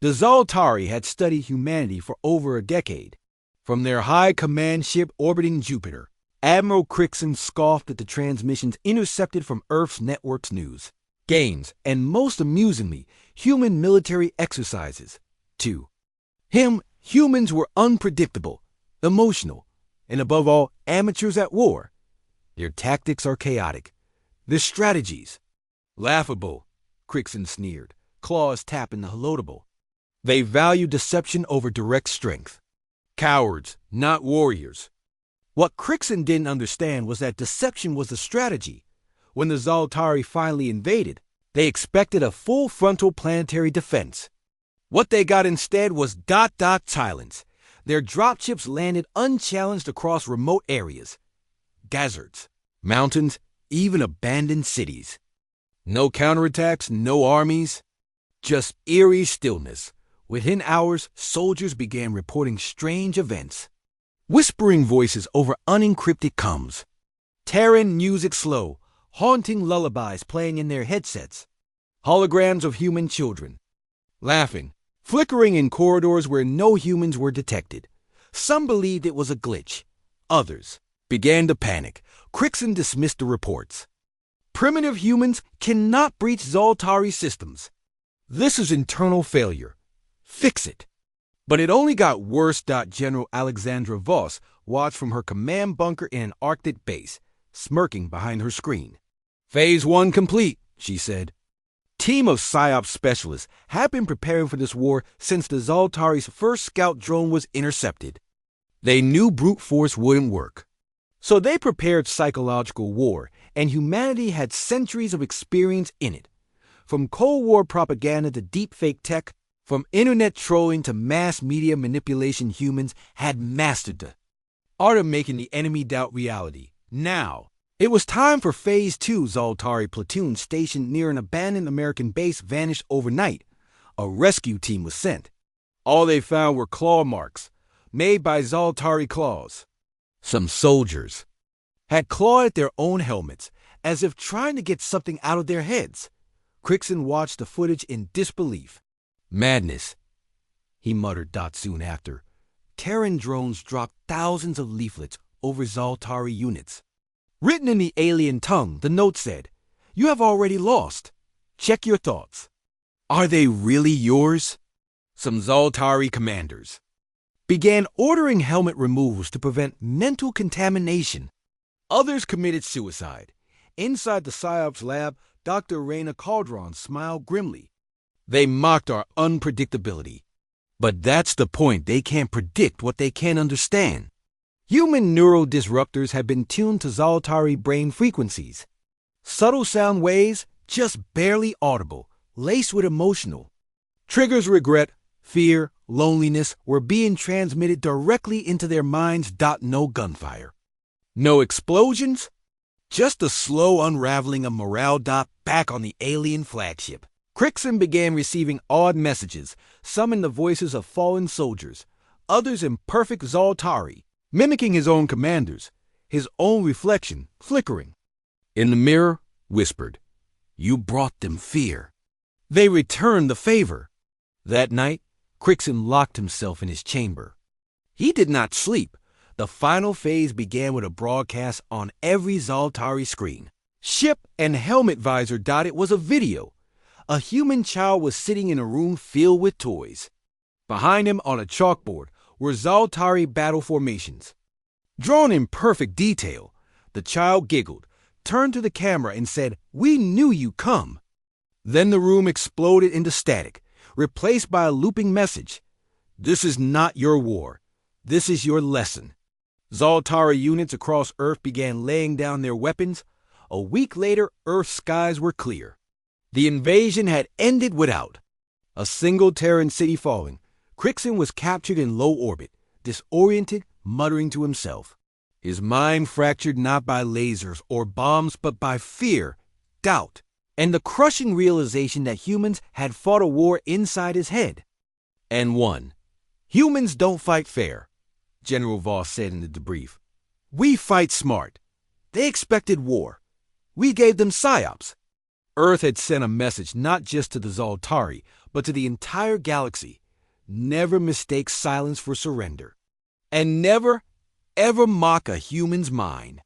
The Zoltari had studied humanity for over a decade. From their high command ship orbiting Jupiter, Admiral Crixon scoffed at the transmissions intercepted from Earth's network's news, games, and most amusingly, human military exercises. To him, humans were unpredictable, emotional, and above all, amateurs at war. Their tactics are chaotic. Their strategies laughable, Crixon sneered, claws tapping the halotable. They value deception over direct strength. Cowards, not warriors. What Crixon didn't understand was that deception was a strategy. When the Zoltari finally invaded, they expected a full frontal planetary defense. What they got instead was silence. Their dropships landed unchallenged across remote areas. Deserts, mountains, even abandoned cities. No counterattacks, no armies. Just eerie stillness. Within hours, soldiers began reporting strange events. Whispering voices over unencrypted comms. Terran music slow, haunting lullabies playing in their headsets. Holograms of human children. Laughing, flickering in corridors where no humans were detected. Some believed it was a glitch. Others began to panic. Crixon dismissed the reports. Primitive humans cannot breach Zoltari systems. This is internal failure. Fix it. But it only got worse. General Alexandra Voss watched from her command bunker in an Arctic base, smirking behind her screen. Phase 1 complete, she said. Team of PsyOps specialists had been preparing for this war since the Zoltari's first scout drone was intercepted. They knew brute force wouldn't work. So they prepared psychological war, and humanity had centuries of experience in it. From Cold War propaganda to deepfake tech, from internet trolling to mass media manipulation, humans had mastered the art of making the enemy doubt reality. Now, it was time for Phase 2. Zoltari platoon stationed near an abandoned American base vanished overnight. A rescue team was sent. All they found were claw marks, made by Zoltari claws. Some soldiers had clawed at their own helmets, as if trying to get something out of their heads. Crixon watched the footage in disbelief. Madness, he muttered. Soon after, Terran drones dropped thousands of leaflets over Zoltari units. Written in the alien tongue, the note said, "You have already lost. Check your thoughts. Are they really yours?" Some Zoltari commanders began ordering helmet removals to prevent mental contamination. Others committed suicide. Inside the PsyOps lab, Dr. Raina Caldron smiled grimly. They mocked our unpredictability. But that's the point. They can't predict what they can't understand. Human neural disruptors have been tuned to Zoltari brain frequencies. Subtle sound waves, just barely audible, laced with emotional. Triggers regret, fear, loneliness were being transmitted directly into their minds. No gunfire. No explosions. Just a slow unraveling of morale. Back on the alien flagship, Crixon began receiving odd messages, some in the voices of fallen soldiers, others in perfect Zoltari, mimicking his own commanders, his own reflection flickering. In the mirror, whispered, "You brought them fear." They returned the favor. That night, Crixon locked himself in his chamber. He did not sleep. The final phase began with a broadcast on every Zoltari screen. Ship and helmet visor. It was a video. A human child was sitting in a room filled with toys. Behind him on a chalkboard were Zoltari battle formations. Drawn in perfect detail, the child giggled, turned to the camera and said, "We knew you'd come." Then the room exploded into static, replaced by a looping message. "This is not your war. This is your lesson." Zoltari units across Earth began laying down their weapons. A week later, Earth's skies were clear. The invasion had ended without a single Terran city falling. Crixon was captured in low orbit, disoriented, muttering to himself. His mind fractured not by lasers or bombs, but by fear, doubt, and the crushing realization that humans had fought a war inside his head. And won. "Humans don't fight fair," General Voss said in the debrief. "We fight smart. They expected war. We gave them PsyOps." Earth had sent a message not just to the Zoltari, but to the entire galaxy, never mistake silence for surrender. And never, ever mock a human's mind.